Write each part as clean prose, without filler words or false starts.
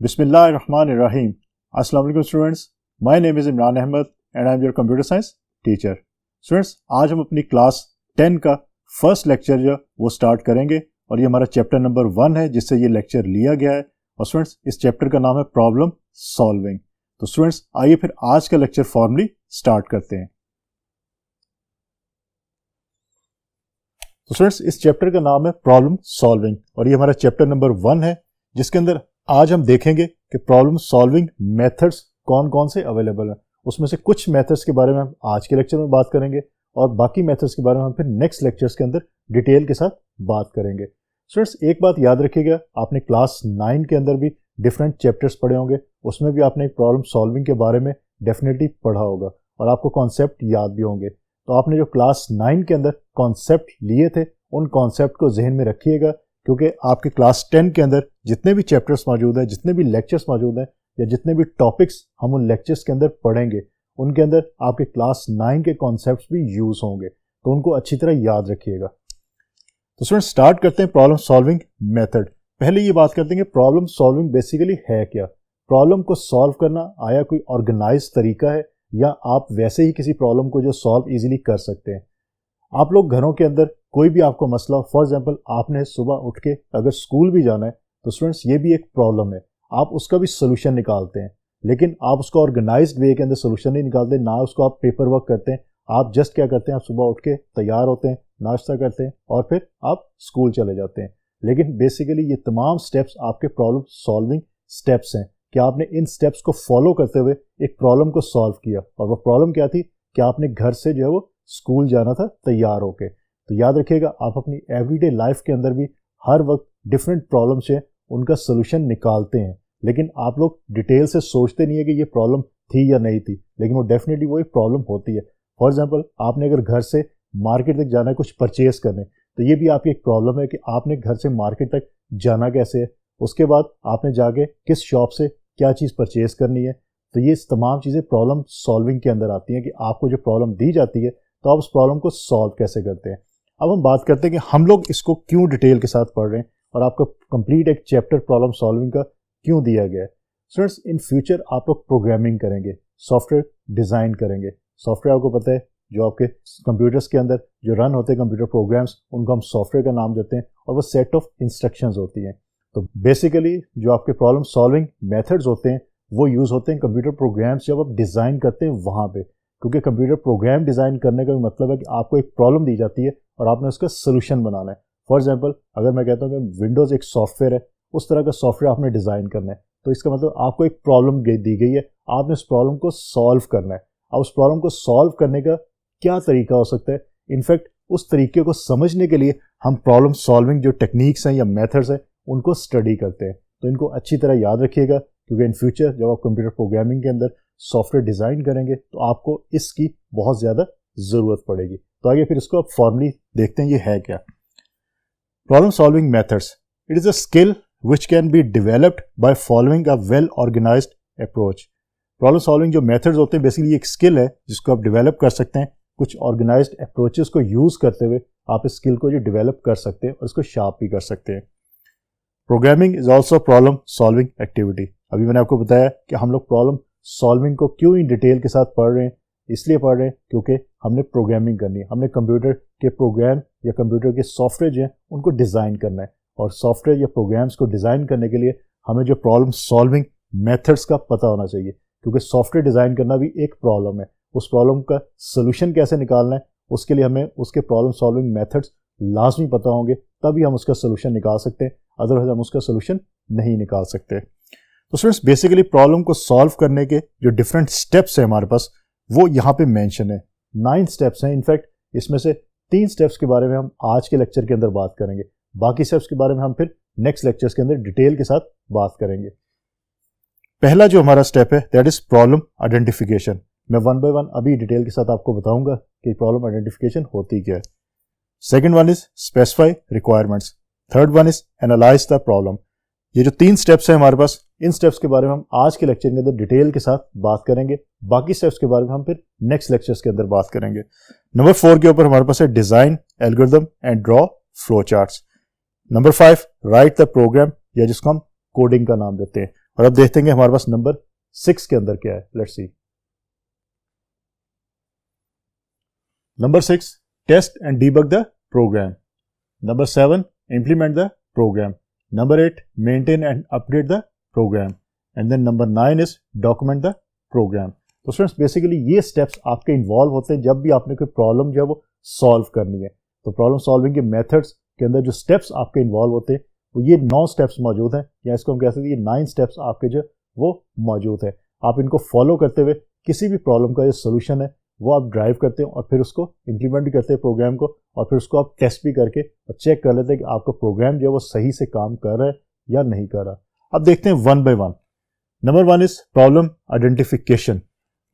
Bismillahirrahmanirrahim. Assalamu alaikum students. My name is Imran Ahmed and I am your computer science teacher. Students, आज हम अपनी class 10 का first lecture जो वो start करेंगे और ये हमारा चैप्टर नंबर 1 है जिससे ये लेक्चर लिया गया है। और स्टूडेंट्स, इस चैप्टर का नाम है प्रॉब्लम सॉल्विंग। तो स्टूडेंट्स, आइए फिर आज का लेक्चर फॉर्मली स्टार्ट करते हैं। तो स्टूडेंट्स, इस चैप्टर का नाम है प्रॉब्लम सॉल्विंग और ये हमारा चैप्टर नंबर 1 है जिसके अंदर आज हम देखेंगे कि प्रॉब्लम सॉल्विंग मेथड्स कौन कौन से अवेलेबल हैं। उसमें से कुछ मेथड्स के बारे में हम आज के लेक्चर में बात करेंगे और बाकी मेथड्स के बारे में हम फिर नेक्स्ट लेक्चर्स के अंदर डिटेल के साथ बात करेंगे। स्टूडेंट्स, एक बात याद रखिएगा, आपने क्लास 9 के अंदर भी डिफरेंट चैप्टर्स पढ़े होंगे, उसमें भी आपने प्रॉब्लम सॉल्विंग के बारे में डेफिनेटली पढ़ा होगा और आपको कॉन्सेप्ट याद भी होंगे। तो आपने जो क्लास 9 के अंदर कॉन्सेप्ट लिए थे उन कॉन्सेप्ट को जहन में रखिएगा, क्योंकि आपके क्लास 10 के अंदर जितने भी चैप्टर्स मौजूद हैं, जितने भी लेक्चर्स मौजूद हैं या जितने भी टॉपिक्स हम उन लेक्चर्स के अंदर पढ़ेंगे उनके अंदर आपके क्लास 9 के कॉन्सेप्ट्स भी यूज होंगे, तो उनको अच्छी तरह याद रखिएगा। तो स्टूडेंट, स्टार्ट करते हैं प्रॉब्लम सॉल्विंग मेथड। पहले ये बात करते हैं कि प्रॉब्लम सॉल्विंग बेसिकली है क्या। प्रॉब्लम को सॉल्व करना आया कोई ऑर्गेनाइज तरीका है या आप वैसे ही किसी प्रॉब्लम को जो सॉल्व इजीली कर सकते हैं। आप लोग घरों के अंदर कोई भी आपको मसला हो, फॉर एग्जांपल आपने सुबह उठ के अगर स्कूल भी जाना है तो स्टूडेंट्स ये भी एक प्रॉब्लम है, आप उसका भी सोल्यूशन निकालते हैं, लेकिन आप उसको ऑर्गेनाइज्ड वे के अंदर सोल्यूशन नहीं निकालते, ना उसको आप पेपर वर्क करते हैं। आप जस्ट क्या करते हैं, आप सुबह उठ के तैयार होते हैं, नाश्ता करते हैं और फिर आप स्कूल चले जाते हैं। लेकिन बेसिकली ये तमाम स्टेप्स आपके प्रॉब्लम सॉल्विंग स्टेप्स हैं कि आपने इन स्टेप्स को फॉलो करते हुए एक प्रॉब्लम को सॉल्व किया। और वो प्रॉब्लम क्या थी कि आपने घर से जो है वो स्कूल जाना था तैयार होके। तो याद रखिएगा, आप अपनी एवरीडे लाइफ के अंदर भी हर वक्त डिफरेंट प्रॉब्लम्स हैं उनका सोल्यूशन निकालते हैं, लेकिन आप लोग डिटेल से सोचते नहीं है कि ये प्रॉब्लम थी या नहीं थी, लेकिन वो डेफिनेटली वो एक प्रॉब्लम होती है। फॉर एग्जांपल, आपने अगर घर से मार्केट तक जाना है कुछ परचेज करने, तो ये भी आपकी एक प्रॉब्लम है कि आपने घर से मार्केट तक जाना कैसे है, उसके बाद आपने जाके किस शॉप से क्या चीज़ परचेज करनी है। तो ये तमाम चीज़ें प्रॉब्लम सॉल्विंग के अंदर आती हैं कि आपको जो प्रॉब्लम दी जाती है तो आप उस प्रॉब्लम को सॉल्व कैसे करते हैं। अब हम बात करते हैं कि हम लोग इसको क्यों डिटेल के साथ पढ़ रहे हैं और आपको कंप्लीट एक चैप्टर प्रॉब्लम सॉल्विंग का क्यों दिया गया है। स्टूडेंट्स, इन फ्यूचर आप लोग प्रोग्रामिंग करेंगे, सॉफ्टवेयर डिज़ाइन करेंगे। सॉफ्टवेयर आपको पता है जो आपके कंप्यूटर्स के अंदर जो रन होते हैं कंप्यूटर प्रोग्राम्स, उनको हम सॉफ्टवेयर का नाम देते हैं और वो सेट ऑफ इंस्ट्रक्शंस होती हैं। तो बेसिकली जो आपके प्रॉब्लम सॉल्विंग मेथड्स होते हैं वो यूज़ होते हैं कंप्यूटर प्रोग्राम्स जब आप डिज़ाइन करते हैं वहाँ पे, क्योंकि कंप्यूटर प्रोग्राम डिज़ाइन करने का भी मतलब है कि आपको एक प्रॉब्लम दी जाती है और आपने उसका सोल्यूशन बनाना है। फॉर एग्जांपल, अगर मैं कहता हूँ कि विंडोज़ एक सॉफ्टवेयर है, उस तरह का सॉफ्टवेयर आपने डिज़ाइन करना है, तो इसका मतलब आपको एक प्रॉब्लम दी गई है, आपने उस प्रॉब्लम को सॉल्व करना है। अब उस प्रॉब्लम को सॉल्व करने का क्या तरीका हो सकता है, इनफैक्ट उस तरीके को समझने के लिए हम प्रॉब्लम सॉल्विंग जो टेक्निक्स हैं या मेथड्स हैं उनको स्टडी करते हैं। तो इनको अच्छी तरह याद रखिएगा, क्योंकि इन फ्यूचर जब आप कंप्यूटर प्रोग्रामिंग के अंदर सॉफ्टवेयर डिज़ाइन करेंगे तो आपको इसकी बहुत ज़्यादा ज़रूरत पड़ेगी। तो आगे फिर इसको आप फॉर्मली देखते हैं ये है क्या। Problem solving methods, it is a skill which can be developed by following a well organized approach. Problem solving जो मेथड्स होते हैं बेसिकली एक स्किल है जिसको आप डेवलप कर सकते हैं, कुछ ऑर्गेनाइज्ड अप्रोचेस को यूज़ करते हुए आप इस स्किल को जो डेवलप कर सकते हैं और इसको शार्प भी कर सकते हैं। Programming is also problem solving activity. अभी मैंने आपको बताया कि हम लोग प्रॉब्लम सॉल्विंग को क्यों इन डिटेल के साथ पढ़ रहे हैं, इसलिए पढ़ रहे हैं क्योंकि हमने प्रोग्रामिंग करनी है, हमने कंप्यूटर के प्रोग्राम या कंप्यूटर के सॉफ्टवेयर जो हैं उनको डिज़ाइन करना है। और सॉफ्टवेयर या प्रोग्राम्स को डिज़ाइन करने के लिए हमें जो प्रॉब्लम सॉल्विंग मेथड्स का पता होना चाहिए, क्योंकि सॉफ्टवेयर डिज़ाइन करना भी एक प्रॉब्लम है। उस प्रॉब्लम का सोल्यूशन कैसे निकालना है उसके लिए हमें उसके प्रॉब्लम सॉल्विंग मेथड्स लाजमी पता होंगे, तभी हम उसका सोल्यूशन निकाल सकते हैं, अदरवाइज हम उसका सोल्यूशन नहीं निकाल सकते। तो स्टूडेंट्स, बेसिकली प्रॉब्लम को सॉल्व करने के जो डिफरेंट स्टेप्स हैं हमारे पास वो यहाँ पे मेंशन है। 9 स्टेप्स हैं, इनफैक्ट इसमें से 3 स्टेप्स के बारे में हम आज के लेक्चर के अंदर बात करेंगे, बाकी स्टेप्स के बारे में हम फिर नेक्स्ट लेक्चर्स के अंदर डिटेल के साथ बात करेंगे। पहला जो हमारा स्टेप है दैट इज प्रॉब्लम आइडेंटिफिकेशन। मैं 1 बाय 1 अभी डिटेल के साथ आपको बताऊंगा कि प्रॉब्लम आइडेंटिफिकेशन होती क्या है। Second one is specify requirements. Third one is analyse the problem. ये जो 3 स्टेप्स हैं हमारे पास, इन स्टेप्स के बारे में हम आज के लेक्चर के अंदर डिटेल के साथ बात करेंगे, बाकी स्टेप्स के बारे में हम फिर नेक्स्ट लेक्चर्स के अंदर बात करेंगे। नंबर 4 के ऊपर हमारे पास है design algorithm and draw flow charts. Number 5 write the program, या जिसको हम कोडिंग का नाम देते हैं। और अब देखते हैं हमारे पास नंबर 6 के अंदर क्या है. Let's see. Number 6, test and debug the program. Number 7, implement the program. Number 8, maintain and update the program. And then number 9 is document the program. तो स्टूडेंट्स बेसिकली ये स्टेप्स आपके इन्वॉल्व होते हैं जब भी आपने कोई प्रॉब्लम जो है वो सॉल्व करनी है. तो प्रॉब्लम सॉल्विंग के मेथड्स के अंदर जो स्टेप्स आपके इन्वॉल्व होते हैं वो ये 9 स्टेप्स मौजूद हैं, या इसको हम कह सकते हैं ये 9 स्टेप्स आपके जो वो मौजूद है. आप इनको फॉलो करते हुए किसी भी प्रॉब्लम का जो सोल्यूशन है वो आप ड्राइव करते हैं और फिर उसको इम्प्लीमेंट भी करते हैं प्रोग्राम को, और फिर उसको आप टेस्ट भी करके और चेक कर लेते हैं कि आपका प्रोग्राम जो है वो सही से काम कर रहा है या नहीं कर रहा. अब देखते हैं one by one. Number 1 is problem identification.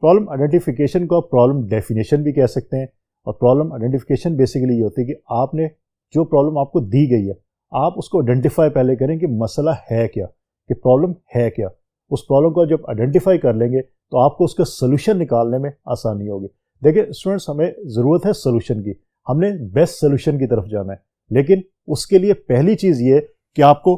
Problem identification को आप प्रॉब्लम डेफिनेशन भी कह सकते हैं. और प्रॉब्लम आइडेंटिफिकेशन बेसिकली ये होती है कि आपने जो प्रॉब्लम आपको दी गई है आप उसको आइडेंटिफाई पहले करें कि मसला है क्या, कि प्रॉब्लम है क्या. उस प्रॉब्लम को जब आइडेंटिफाई कर लेंगे तो आपको उसका सोल्यूशन निकालने में आसानी होगी. देखिए स्टूडेंट्स, हमें ज़रूरत है सोल्यूशन की, हमने बेस्ट सोल्यूशन की तरफ जाना है, लेकिन उसके लिए पहली चीज़ ये कि आपको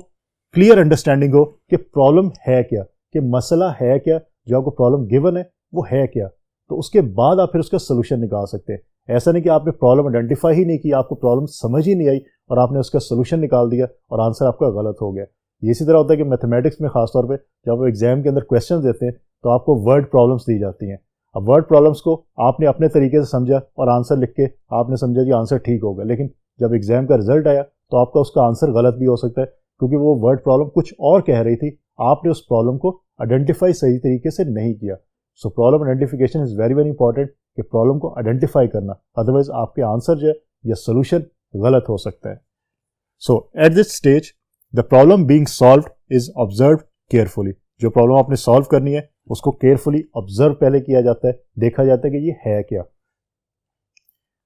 क्लियर अंडरस्टैंडिंग हो कि प्रॉब्लम है क्या, कि मसला है क्या, जो आपको प्रॉब्लम गिवन है वो है क्या. तो उसके बाद आप फिर उसका सोल्यूशन निकाल सकते हैं. ऐसा नहीं कि आपने प्रॉब्लम आइडेंटिफाई ही नहीं की, आपको प्रॉब्लम समझ ही नहीं आई और आपने उसका सोल्यूशन निकाल दिया और आंसर आपका गलत हो गया. ये इसी तरह होता है कि मैथमेटिक्स में खासतौर पे जब आप एग्जाम के अंदर क्वेश्चन देते हैं तो आपको वर्ड प्रॉब्लम्स दी जाती हैं. अब वर्ड प्रॉब्लम्स को आपने अपने तरीके से समझा और आंसर लिख के आपने समझा कि आंसर ठीक होगा, लेकिन जब एग्जाम का रिजल्ट आया तो आपका उसका आंसर गलत भी हो सकता है, क्योंकि वो वर्ड प्रॉब्लम कुछ और कह रही थी, आपने उस प्रॉब्लम को आइडेंटिफाई सही तरीके से नहीं किया. So problem identification is very very important, कि प्रॉब्लम को आइडेंटिफाई करना, अदरवाइज आपके आंसर जो है या सोल्यूशन गलत हो सकता है. So at this stage the problem being solved is observe carefully. जो प्रॉब्लम आपने सॉल्व करनी है उसको केयरफुली ऑब्जर्व पहले किया जाता है, देखा जाता है कि ये है क्या.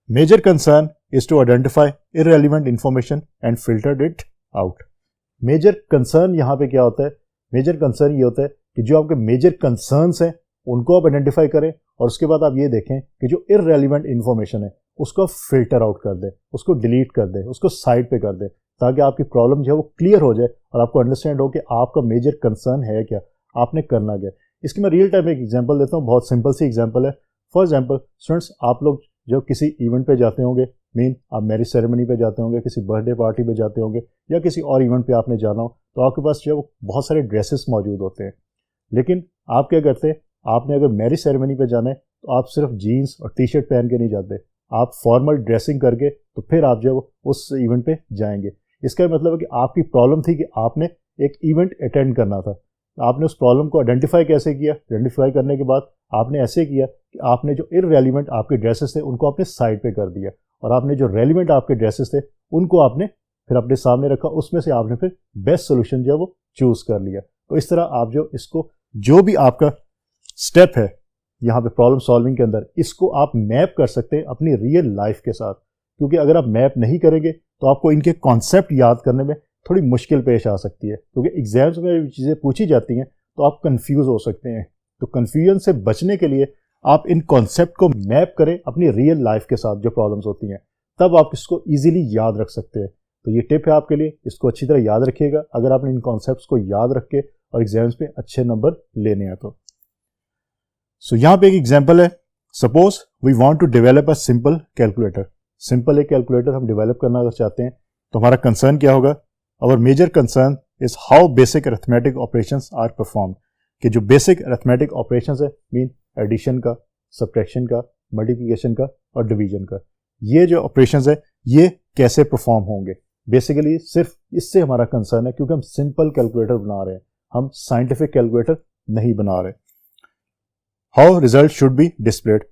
Major concern is to identify irrelevant information and filter it out. Major concern यहाँ पे क्या होता है? मेजर कंसर्न ये होता है कि जो आपके मेजर कंसर्न्स हैं उनको आप आइडेंटिफाई करें, और उसके बाद आप ये देखें कि जो इररेलेवेंट इंफॉर्मेशन है उसको फिल्टर आउट कर दें, उसको डिलीट कर दें, उसको साइड पे कर दें, ताकि आपकी प्रॉब्लम जो है वो क्लियर हो जाए और आपको अंडरस्टैंड हो कि आपका मेजर कंसर्न है क्या, आपने करना क्या. इसकी मैं रियल टाइम एक एग्जांपल देता हूँ, बहुत सिंपल सी एग्जांपल है. फॉर एग्जांपल स्टूडेंट्स, आप लोग जब किसी इवेंट पे जाते होंगे, मीन आप मैरिज सेरेमनी पे जाते होंगे, किसी बर्थडे पार्टी पे जाते होंगे, या किसी और इवेंट पे आपने जाना हो, तो आपके पास जो है बहुत सारे ड्रेसेस मौजूद होते हैं. लेकिन आप क्या करते हैं, आपने अगर मैरिज सेरेमनी पे जाना है तो आप सिर्फ जीन्स और टी शर्ट पहन के नहीं जाते, आप फॉर्मल ड्रेसिंग करके तो फिर आप जो उस इवेंट पे जाएंगे. इसका मतलब है कि आपकी प्रॉब्लम थी कि आपने एक इवेंट अटेंड करना था. आपने उस प्रॉब्लम को आइडेंटिफाई कैसे किया? आइडेंटिफाई करने के बाद आपने ऐसे किया कि आपने जो इररेलेवेंट आपके ड्रेसेस थे उनको आपने साइड पे कर दिया, और आपने जो रेलिवेंट आपके ड्रेसेस थे उनको आपने फिर अपने सामने रखा, उसमें से आपने फिर बेस्ट सोल्यूशन जो है वो चूज़ कर लिया. तो इस तरह आप जो इसको जो भी आपका स्टेप है यहाँ पे प्रॉब्लम सॉल्विंग के अंदर, इसको आप मैप कर सकते हैं अपनी रियल लाइफ के साथ. क्योंकि अगर आप मैप नहीं करेंगे तो आपको इनके कॉन्सेप्ट याद करने में थोड़ी मुश्किल पेश आ सकती है, क्योंकि एग्जाम्स में चीज़ें पूछी जाती हैं तो आप कंफ्यूज हो सकते हैं. तो कन्फ्यूजन से बचने के लिए आप इन कॉन्सेप्ट को मैप करें अपनी रियल लाइफ के साथ जो प्रॉब्लम्स होती हैं, तब आप इसको ईजिली याद रख सकते हैं. तो ये टिप है आपके लिए, इसको अच्छी तरह याद रखिएगा अगर आपने इन कॉन्सेप्ट्स को याद रख के और एग्जाम्स में अच्छे नंबर लेने हैं तो. सो यहाँ पे एक एग्जाम्पल है. Suppose we want to develop a simple calculator. Simple एक कैलकुलेटर हम डेवलप करना अगर चाहते हैं तो हमारा कंसर्न क्या होगा? Our major concern is how basic arithmetic operations are perform. कि जो बेसिक अरिथमेटिक ऑपरेशंस है, मीन एडिशन का, सब्ट्रैक्शन का, मल्टीप्लिकेशन का और डिवीजन का, ये जो ऑपरेशंस है ये कैसे परफॉर्म होंगे. बेसिकली सिर्फ इससे हमारा कंसर्न है, क्योंकि हम सिंपल कैलकुलेटर बना रहे हैं, हम साइंटिफिक कैलकुलेटर नहीं बना रहे. How result should be displayed.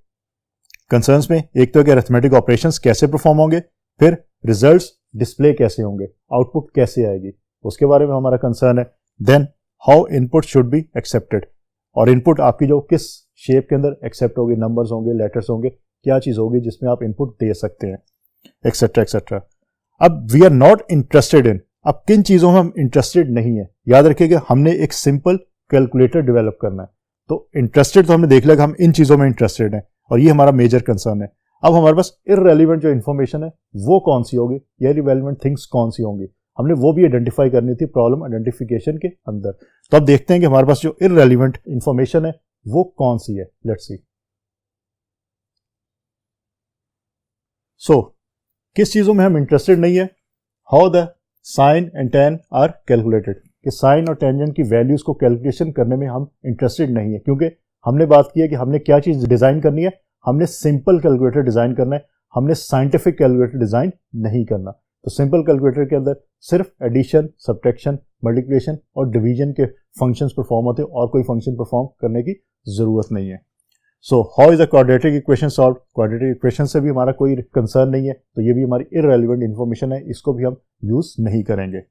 Concerns में एक तो कि अरिथमेटिक ऑपरेशंस कैसे परफॉर्म होंगे, फिर रिजल्ट्स डिस्प्ले कैसे होंगे, आउटपुट कैसे आएगी, उसके बारे में हमारा कंसर्न है. Then how input should be accepted. और इनपुट आपकी जो किस शेप के अंदर एक्सेप्ट होगी, नंबर्स होंगे, लेटर्स होंगे, क्या चीज़ होगी जिसमें आप इनपुट दे सकते हैं, एक्सेट्रा एक्सेट्रा. अब we are not interested in, अब किन चीज़ों में हम इंटरेस्टेड नहीं है. याद रखिएगा हमने एक सिंपल कैलकुलेटर डेवलप करना है, तो इंटरेस्टेड तो हमने देख लिया कि हम इन चीज़ों में इंटरेस्टेड हैं और ये हमारा मेजर कंसर्न है. अब हमारे पास इररेलेवेंट जो इन्फॉर्मेशन है वो कौन सी होगी, या इररेलेवेंट थिंग्स कौन सी होंगी. हमने वो भी आइडेंटिफाई करनी थी प्रॉब्लम आइडेंटिफिकेशन के अंदर। तो अब देखते हैं कि हमारे पास जो इररेलेवेंट इंफॉर्मेशन है वो कौन सी है। लेट्स सी। सो किस चीज़ों में हम इंटरेस्टेड नहीं है? How the sine and tan are calculated, कि साइन और टेंजेंट की वैल्यूज को कैलकुलेशन करने में हम इंटरेस्टेड नहीं है, क्योंकि हमने बात की है कि हमने क्या चीज़ डिज़ाइन करनी है, हमने सिंपल कैलकुलेटर डिज़ाइन करना है, हमने साइंटिफिक कैलकुलेटर डिज़ाइन नहीं करना। तो सिंपल कैलकुलेटर के अंदर सिर्फ एडिशन, सब्ट्रैक्शन, मल्टीप्लिकेशन और डिवीजन के फंक्शंस परफॉर्म होते हैं और कोई फंक्शन परफॉर्म करने की ज़रूरत नहीं है। So how is the quadratic equation solve? Quadratic equation से भी हमारा कोई कंसर्न नहीं है, तो ये भी हमारी इररेलेवेंट इन्फॉर्मेशन है, इसको भी हम यूज नहीं करेंगे।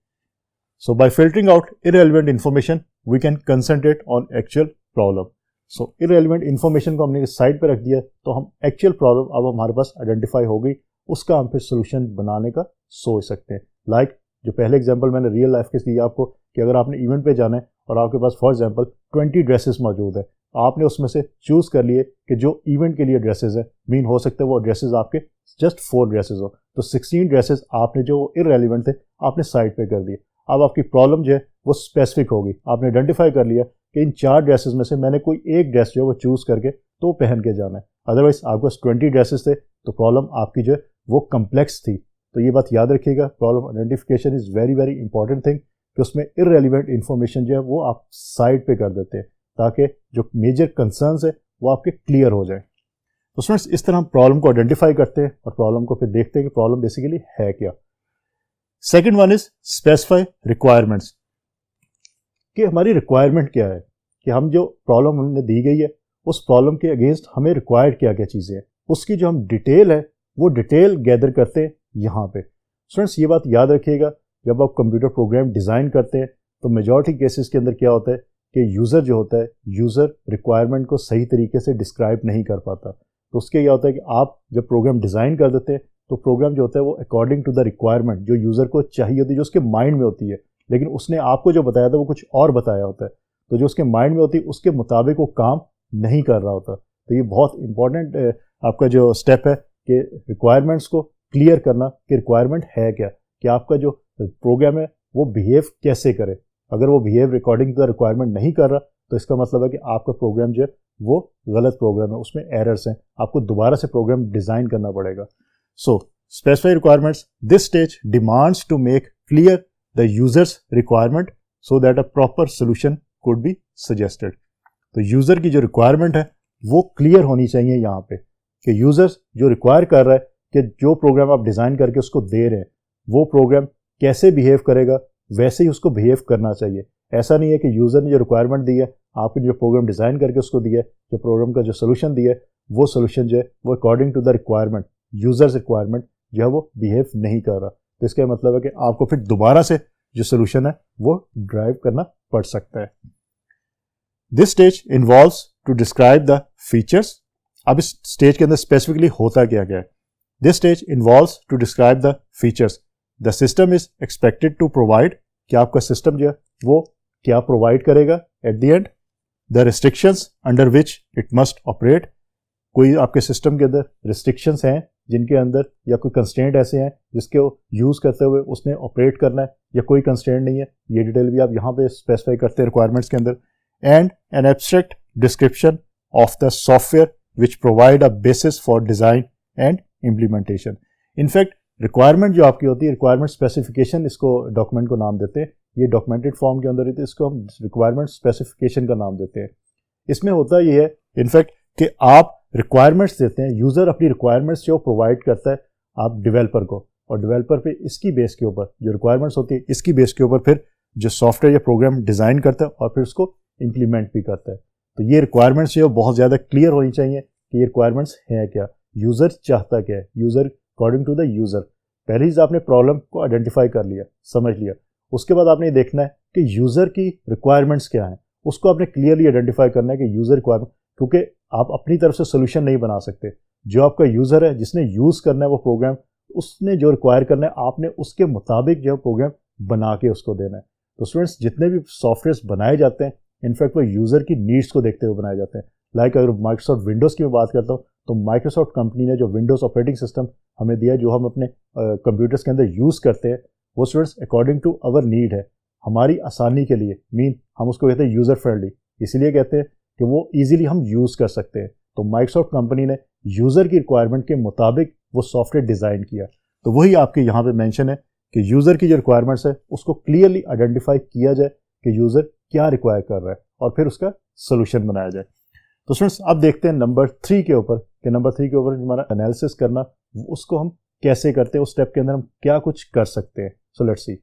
So by filtering out irrelevant information we can concentrate on actual problem. So irrelevant information को हमने साइड पर रख दिया, तो हम एक्चुअल प्रॉब्लम अब हमारे पास आइडेंटिफाई हो गई, उसका हम फिर सोल्यूशन बनाने का सोच सकते हैं। लाइक जो पहले एग्जाम्पल मैंने रियल लाइफ के दिया आपको, कि अगर आपने इवेंट पे जाना है और आपके पास फॉर एग्जाम्पल 20 ड्रेसेस मौजूद है, आपने उसमें से चूज कर लिए कि जो इवेंट के लिए ड्रेसेस है, मीन हो सकते हैं वो ड्रेसेस आपके जस्ट 4 ड्रेसेस हो, तो 16 ड्रेसेस आपने जो इररेलेवेंट थे आपने साइड पे कर दिए। अब आपकी प्रॉब्लम जो है वो स्पेसिफिक होगी, आपने आइडेंटिफाई कर लिया कि इन 4 ड्रेसेस में से मैंने कोई एक ड्रेस जो है वो चूज करके तो पहन के जाना है, अदरवाइज आपके पास 20 ड्रेसेस थे तो प्रॉब्लम आपकी जो है वो कम्प्लेक्स थी। तो ये बात याद रखिएगा, problem identification is very very important thing, कि उसमें इररेलेवेंट इन्फॉर्मेशन जो है वो आप साइड पे कर देते हैं, ताकि जो मेजर कंसर्न्स है वो आपके क्लियर हो जाए। तो स्टूडेंट्स इस तरह हम प्रॉब्लम को आइडेंटिफाई करते हैं और प्रॉब्लम को फिर देखते हैं कि प्रॉब्लम बेसिकली है क्या। Second one is specify requirements, कि हमारी रिक्वायरमेंट क्या है, कि हम जो प्रॉब्लम हमने दी गई है उस प्रॉब्लम के अगेंस्ट हमें रिक्वायर्ड क्या क्या चीज़ें हैं, उसकी जो हम डिटेल है वो डिटेल गैदर करते हैं यहाँ पे। स्टूडेंट्स ये बात याद रखिएगा, जब आप कंप्यूटर प्रोग्राम डिज़ाइन करते हैं तो मेजॉरिटी केसेस के अंदर क्या होता है कि यूज़र जो होता है, यूज़र रिक्वायरमेंट को सही तरीके से डिस्क्राइब नहीं कर पाता। तो उसके क्या होता है कि आप जब प्रोग्राम डिज़ाइन कर देते हैं तो प्रोग्राम जो होता है वो अकॉर्डिंग टू द रिक्वायरमेंट जो यूज़र को चाहिए होती है, जो उसके माइंड में होती है, लेकिन उसने आपको जो बताया था वो कुछ और बताया होता है, तो जो उसके माइंड में होती है उसके मुताबिक वो काम नहीं कर रहा होता। तो ये बहुत इंपॉर्टेंट आपका जो स्टेप है कि रिक्वायरमेंट्स को क्लियर करना, कि रिक्वायरमेंट है क्या, कि आपका जो प्रोग्राम है वो बिहेव कैसे करे। अगर वो behave according to the requirement नहीं कर रहा तो इसका मतलब है कि आपका प्रोग्राम जो है वो गलत प्रोग्राम है, उसमें एरर्स हैं, आपको दोबारा से प्रोग्राम डिज़ाइन करना पड़ेगा। So specify requirements, this stage demands to make clear the user's requirement so that a proper solution could be suggested. तो यूज़र की जो रिक्वायरमेंट है वो क्लियर होनी चाहिए यहाँ पे, कि यूज़र्स जो रिक्वायर कर रहा है कि जो प्रोग्राम आप डिज़ाइन करके उसको दे रहे हैं वो प्रोग्राम कैसे बिहेव करेगा, वैसे ही उसको बिहेव करना चाहिए। ऐसा नहीं है कि यूज़र ने जो रिक्वायरमेंट दी है, आपने जो प्रोग्राम डिज़ाइन करके उसको दिया है, जो प्रोग्राम का जो सोल्यूशन दिया है वो सोल्यूशन जो है वो according to the requirement, users requirement जो है वो बिहेव नहीं कर रहा। तो इसका मतलब है कि आपको फिर दोबारा से जो सोल्यूशन है वो ड्राइव करना पड़ सकता है। This stage involves to describe the features. अब इस स्टेज के अंदर स्पेसिफिकली होता क्या क्या है? This stage involves to describe the features the system is expected to provide, कि आपका सिस्टम जो है वो क्या प्रोवाइड करेगा at the end, the restrictions under which it must operate, कोई आपके सिस्टम के अंदर रिस्ट्रिक्शंस हैं जिनके अंदर, या कोई कंस्ट्रेंट ऐसे हैं जिसके यूज़ करते हुए उसने ऑपरेट करना है, या कोई कंस्ट्रेंट नहीं है, ये डिटेल भी आप यहाँ पे स्पेसिफाई करते हैं रिक्वायरमेंट्स के अंदर। And an abstract description of the software which provide a basis for design and implementation. In fact requirement जो आपकी होती है, रिक्वायरमेंट स्पेसिफिकेशन इसको डॉक्यूमेंट को नाम देते हैं, ये डॉक्यूमेंटेड फॉर्म के अंदर ही, तो इसको हम रिक्वायरमेंट स्पेसिफिकेशन का नाम देते हैं। इसमें होता ये है इनफैक्ट कि आप रिक्वायरमेंट्स देते हैं, यूज़र अपनी रिक्वायरमेंट्स जो प्रोवाइड करता है आप डेवलपर को, और डेवलपर पे इसकी बेस के ऊपर जो रिक्वायरमेंट्स होती है इसकी बेस के ऊपर फिर जो सॉफ्टवेयर या प्रोग्राम डिज़ाइन करता है और फिर उसको इम्प्लीमेंट भी करता है। तो ये रिक्वायरमेंट्स जो है बहुत ज़्यादा क्लियर होनी चाहिए कि ये रिक्वायरमेंट्स हैं क्या, यूज़र चाहता क्या है, user according to the user. पहले ही आपने प्रॉब्लम को आइडेंटिफाई कर लिया, समझ लिया, उसके बाद आपने देखना है कि यूज़र की रिक्वायरमेंट्स क्या हैं, उसको आपने क्लियरली आइडेंटिफाई करना है कि यूज़र रिक्वायरमेंट, क्योंकि आप अपनी तरफ से सोल्यूशन नहीं बना सकते, जो आपका यूज़र है जिसने यूज़ करना है वो प्रोग्राम, उसने जो रिक्वायर करना है आपने उसके मुताबिक जो प्रोग्राम बना के उसको देना है। तो स्टूडेंट्स जितने भी सॉफ्टवेयर बनाए जाते हैं इनफैक्ट वो यूज़र की नीड्स को देखते हुए बनाए जाते हैं। लाइक अगर माइक्रोसॉफ्ट विंडोज़ की मैं बात करता हूँ तो माइक्रोसॉफ्ट कंपनी ने जो विंडोज़ ऑपरेटिंग सिस्टम हमें दिया है, जो हम अपने कंप्यूटर्स के अंदर यूज़ करते हैं, वो students according to our need है, हमारी आसानी के लिए, मीन हम उसको कहते हैं यूज़र फ्रेंडली, इसलिए कहते हैं कि वो ईजिली हम यूज़ कर सकते हैं। तो माइक्रोसॉफ्ट कंपनी ने यूज़र की रिक्वायरमेंट के मुताबिक वो सॉफ्टवेयर डिज़ाइन किया। तो वही आपके यहाँ पे मेंशन है कि यूज़र की जो रिक्वायरमेंट्स है उसको क्लियरली आइडेंटिफाई किया जाए कि यूज़र क्या रिक्वायर कर रहा है और फिर उसका सोल्यूशन बनाया जाए। तो स्टूडेंट्स अब देखते हैं नंबर 3 के ऊपर कि नंबर 3 के ऊपर हमारा एनालिसिस करना, उसको हम कैसे करते हैं, उस स्टेप के अंदर हम क्या कुछ कर सकते हैं। So let's see.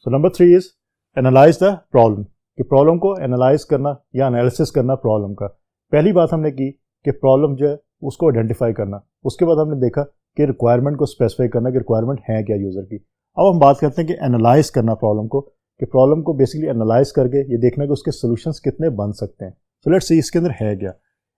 So number 3 is analyse the problem, कि प्रॉब्लम को एनालाइज करना या एनालिसिस करना प्रॉब्लम का। पहली बात हमने की कि प्रॉब्लम जो है उसको आइडेंटिफाई करना, उसके बाद हमने देखा कि रिक्वायरमेंट को स्पेसिफाई करना कि रिक्वायरमेंट है क्या यूज़र की। अब हम बात करते हैं कि एनालाइज करना प्रॉब्लम को, कि प्रॉब्लम को बेसिकली एनालाइज करके ये देखना कि उसके सॉल्यूशंस कितने बन सकते हैं। सो लेट्स सी इसके अंदर है क्या।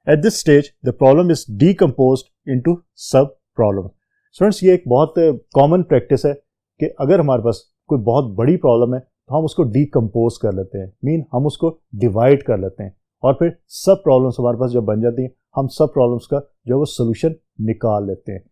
At this stage the problem is decomposed into sub problem. Students ये एक बहुत कॉमन प्रैक्टिस है कि अगर हमारे पास कोई बहुत बड़ी प्रॉब्लम है तो हम उसको डीकम्पोज कर लेते हैं, मीन हम उसको डिवाइड कर लेते हैं और फिर सब प्रॉब्लम्स हमारे पास जब बन जाती हैं हम सब प्रॉब्लम्स का जो वो सोल्यूशन निकाल लेते हैं।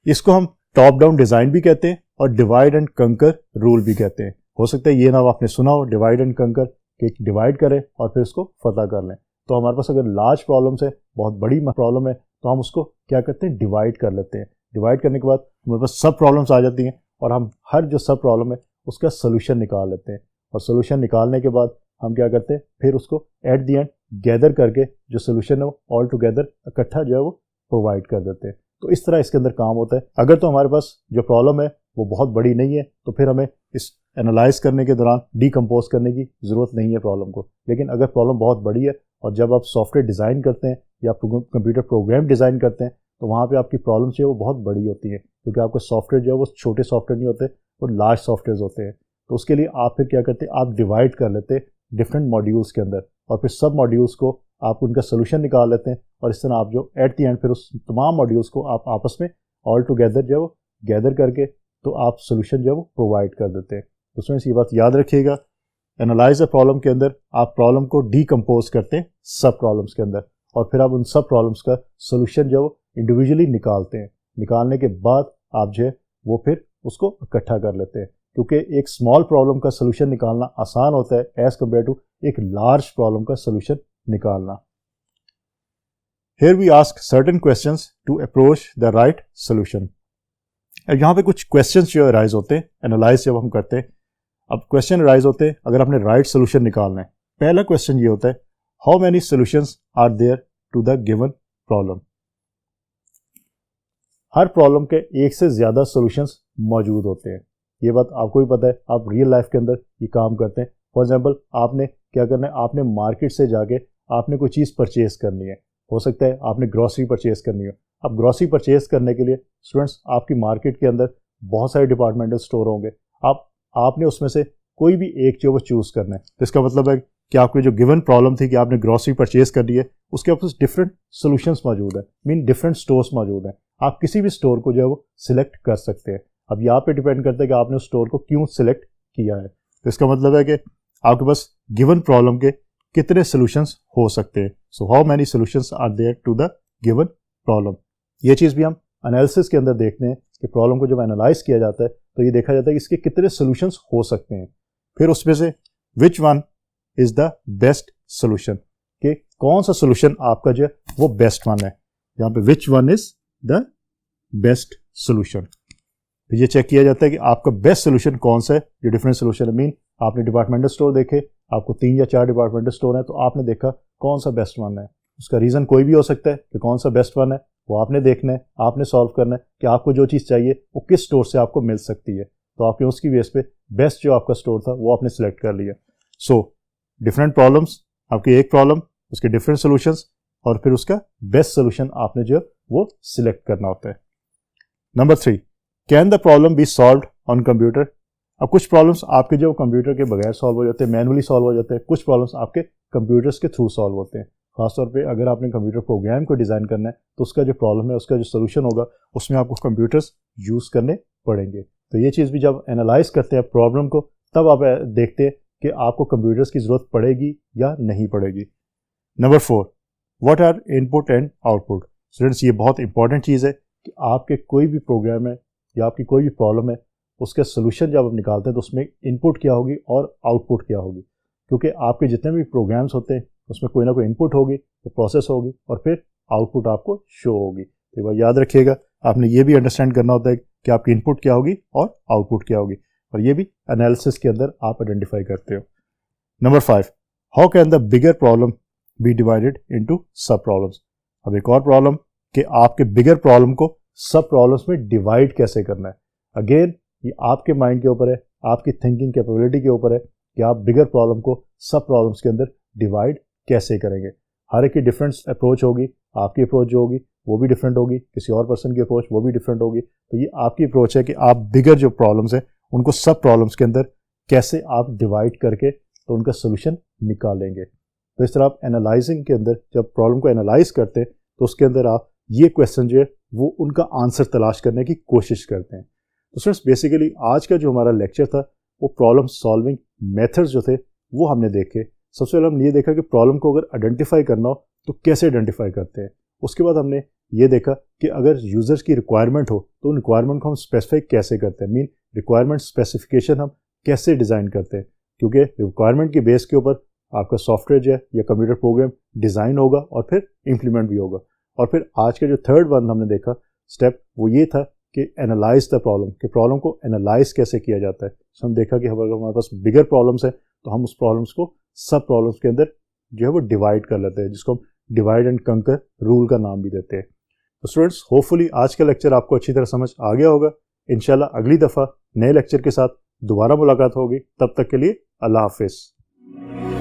इसको हम टॉप डाउन डिजाइन भी कहते हैं और डिवाइड एंड कंकर रूल भी कहते हैं। हो सकता है ये नाम आपने सुना हो, डिवाइड एंड कंकर, कि डिवाइड करें और फिर उसको फतह कर लें। तो हमारे पास अगर लार्ज प्रॉब्लम्स है, बहुत बड़ी प्रॉब्लम है, तो हम उसको क्या करते हैं, डिवाइड कर लेते हैं। डिवाइड करने के बाद हमारे पास सब प्रॉब्लम्स आ जाती हैं और हम हर जो सब प्रॉब्लम है उसका सोल्यूशन निकाल लेते हैं। और सोल्यूशन निकालने के बाद हम क्या करते हैं, फिर उसको एट दी एंड गैदर करके जो सोल्यूशन है वो ऑल टुगेदर इकट्ठा जो है वो प्रोवाइड कर देते हैं। तो इस तरह इसके अंदर काम होता है। अगर तो हमारे पास जो प्रॉब्लम है वो बहुत बड़ी नहीं है तो फिर हमें इस एनालाइज करने के दौरान डीकम्पोज करने की ज़रूरत नहीं है प्रॉब्लम को। लेकिन अगर प्रॉब्लम बहुत बड़ी है और जब आप सॉफ्टवेयर डिज़ाइन करते हैं या कंप्यूटर प्रोग्राम डिज़ाइन करते हैं तो वहाँ पे आपकी प्रॉब्लम्स जो है वो बहुत बड़ी होती है, क्योंकि आपके सॉफ्टवेयर जो है वो छोटे सॉफ्टवेयर नहीं होते, वो लार्ज सॉफ्टवेयर होते हैं। तो उसके लिए आप फिर क्या करते हैं, आप डिवाइड कर लेते हैं डिफरेंट मॉड्यूल्स के अंदर और फिर सब मॉड्यूल्स को आप उनका सोल्यूशन निकाल लेते हैं और इस तरह आप जो एट दी एंड फिर उस तमाम मॉड्यूल्स को आप आपस में ऑल टुगेदर जो है वो गैदर करके तो आप सोल्यूशन जो है वो प्रोवाइड कर देते हैं। तो उसमें ये बात याद रखिएगा, एनालाइज द प्रॉब्लम के अंदर आप प्रॉब्लम को डीकम्पोज करते हैं सब प्रॉब्लम्स के अंदर और फिर आप उन सब प्रॉब्लम्स का सोल्यूशन जो है वो इंडिविजुअली निकालते हैं। निकालने के बाद आप जो है वो फिर उसको इकट्ठा कर लेते हैं, क्योंकि एक स्मॉल प्रॉब्लम का सोल्यूशन निकालना आसान होता है एज कम्पेयर टू एक लार्ज प्रॉब्लम का सोल्यूशन निकालना। Here we ask certain questions to approach the right solution. यहाँ पे कुछ क्वेश्चंस जो अराइज होते हैं एनालाइज जब हम करते हैं। अब क्वेश्चन अराइज होते हैं अगर आपने राइट सोल्यूशन निकालना है। पहला क्वेश्चन ये होता है, how many solutions are there to the given problem. हर प्रॉब्लम के एक से ज़्यादा सोल्यूशंस मौजूद होते हैं। ये बात आपको भी पता है, आप रियल लाइफ के अंदर ये काम करते हैं। फॉर एग्जाम्पल आपने क्या करना है, आपने मार्केट से जाके आपने कोई चीज़ परचेज करनी है। हो सकता है आपने ग्रॉसरी परचेज करनी हो। अब ग्रॉसरी परचेज करने के लिए स्टूडेंट्स आपकी मार्केट के अंदर बहुत सारे डिपार्टमेंटल स्टोर होंगे। आपने उसमें से कोई भी एक जो वो चूज़ करना है। तो इसका मतलब है कि आपकी जो गिवन प्रॉब्लम थी कि आपने ग्रॉसरी परचेज करनी है, उसके पास डिफरेंट सोल्यूशंस मौजूद है, मीन डिफरेंट स्टोर्स मौजूद हैं। आप किसी भी स्टोर को जो है वो सिलेक्ट कर सकते हैं। अब यहाँ पे डिपेंड करता है कि आपने उस स्टोर को क्यों सिलेक्ट किया है। तो इसका मतलब है कि आपके पास गिवन प्रॉब्लम के कितने सोल्यूशंस हो सकते हैं। So how many solutions are there to the given problem. ये चीज़ भी हम एनालिसिस के अंदर देखते हैं कि प्रॉब्लम को जब एनालाइज किया जाता है तो ये देखा जाता है कि इसके कितने सोल्यूशंस हो सकते हैं। फिर उसमें से which one is the best solution, कि कौन सा सोल्यूशन आपका जो है वो बेस्ट वन है। यहाँ पे which one is the best solution, तो ये चेक किया जाता है कि आपका बेस्ट सोल्यूशन कौन सा है। जो डिफरेंट सोल्यूशन है, मीन आपने डिपार्टमेंटल स्टोर देखे, आपको 3 या 4 डिपार्टमेंटल स्टोर है, तो आपने देखा कौन सा बेस्ट वन है। उसका रीज़न कोई भी हो सकता है कि कौन सा बेस्ट वन है, वो आपने देखना है, आपने सॉल्व करना है कि आपको जो चीज़ चाहिए वो किस स्टोर से आपको मिल सकती है। तो आपने उसकी बेस पे बेस्ट जो आपका स्टोर था वो आपने सिलेक्ट कर लिया। सो डिफरेंट प्रॉब्लम्स, आपकी एक प्रॉब्लम, उसके डिफरेंट सोल्यूशंस और फिर उसका बेस्ट सोल्यूशन आपने जो वो सिलेक्ट करना होता है। Number 3, can the problem B solved on computer. अब कुछ प्रॉब्लम्स आपके जो कंप्यूटर के बगैर सॉल्व हो जाते हैं, मैनुअली सॉल्व हो जाते हैं। कुछ प्रॉब्लम्स आपके कंप्यूटर्स के थ्रू सॉल्व होते हैं। खासतौर पे अगर आपने कंप्यूटर प्रोग्राम को डिज़ाइन करना है तो उसका जो प्रॉब्लम है, उसका जो सोल्यूशन होगा, उसमें आपको कंप्यूटर्स यूज़ करने पड़ेंगे। तो ये चीज़ भी जब एनालाइज करते हैं प्रॉब्लम को, तब आप देखते हैं कि आपको कंप्यूटर्स की ज़रूरत पड़ेगी या नहीं पड़ेगी। Number 4, what are input and output. Students ये बहुत इंपॉर्टेंट चीज़ है कि आपके कोई भी प्रोग्राम है या आपकी कोई भी प्रॉब्लम है, उसका सोल्यूशन जब आप निकालते हैं तो उसमें इनपुट क्या होगी और आउटपुट क्या होगी। क्योंकि आपके जितने भी प्रोग्राम्स होते हैं उसमें कोई ना कोई इनपुट होगी, तो प्रोसेस होगी और फिर आउटपुट आपको शो होगी। तो एक बार याद रखिएगा, आपने ये भी अंडरस्टैंड करना होता है कि आपकी इनपुट क्या होगी और आउटपुट क्या होगी, और ये भी एनालिसिस के अंदर आप आइडेंटिफाई करते हो। Number 5, how can the bigger problem be divided into sub problems. अब एक और प्रॉब्लम कि आपके बिगर प्रॉब्लम को सब प्रॉब्लम्स में डिवाइड कैसे करना है। अगेन ये आपके माइंड के ऊपर है, आपकी थिंकिंग कैपेबिलिटी के ऊपर है कि आप बिगर प्रॉब्लम को सब प्रॉब्लम्स के अंदर डिवाइड कैसे करेंगे। हर एक की डिफरेंट अप्रोच होगी, आपकी अप्रोच जो होगी वो भी डिफरेंट होगी, किसी और पर्सन की अप्रोच वो भी डिफरेंट होगी। तो ये आपकी अप्रोच है कि आप बिगर जो प्रॉब्लम्स हैं उनको सब प्रॉब्लम्स के अंदर कैसे आप डिवाइड करके तो उनका सोल्यूशन निकालेंगे। तो इस तरह आप एनालाइजिंग के अंदर जब प्रॉब्लम को एनालाइज करते हैं तो उसके अंदर आप ये क्वेश्चन जो है वो उनका आंसर तलाश करने की कोशिश करते हैं। तो फ्रेंड्स बेसिकली आज का जो हमारा लेक्चर था वो प्रॉब्लम सॉल्विंग मेथड्स जो थे वो हमने देखे। सबसे पहले हमने ये देखा कि प्रॉब्लम को अगर आइडेंटिफाई करना हो तो कैसे आइडेंटिफाई करते हैं। उसके बाद हमने ये देखा कि अगर यूजर्स की रिक्वायरमेंट हो तो उन रिक्वायरमेंट को हम स्पेसिफाई कैसे करते हैं, मीन रिक्वायरमेंट स्पेसिफिकेशन हम कैसे डिज़ाइन करते हैं। क्योंकि रिक्वायरमेंट की बेस के ऊपर आपका सॉफ्टवेयर जो है या कंप्यूटर प्रोग्राम डिज़ाइन होगा और फिर इम्प्लीमेंट भी होगा। और फिर आज का जो थर्ड वन हमने देखा स्टेप वो ये था कि एनालाइज द प्रॉब्लम, कि प्रॉब्लम को एनालाइज कैसे किया जाता है। तो हम देखा कि अगर हमारे पास बिगर प्रॉब्लम्स है तो हम उस प्रॉब्लम्स को सब प्रॉब्लम्स के अंदर जो है वो डिवाइड कर लेते हैं, जिसको हम डिवाइड एंड कंकर रूल का नाम भी देते हैं। तो स्टूडेंट्स होपफुली आज का लेक्चर आपको अच्छी तरह समझ आ गया होगा। इंशाल्लाह अगली दफ़ा नए लेक्चर के साथ दोबारा मुलाकात होगी। तब तक के लिए अल्लाह हाफिज़।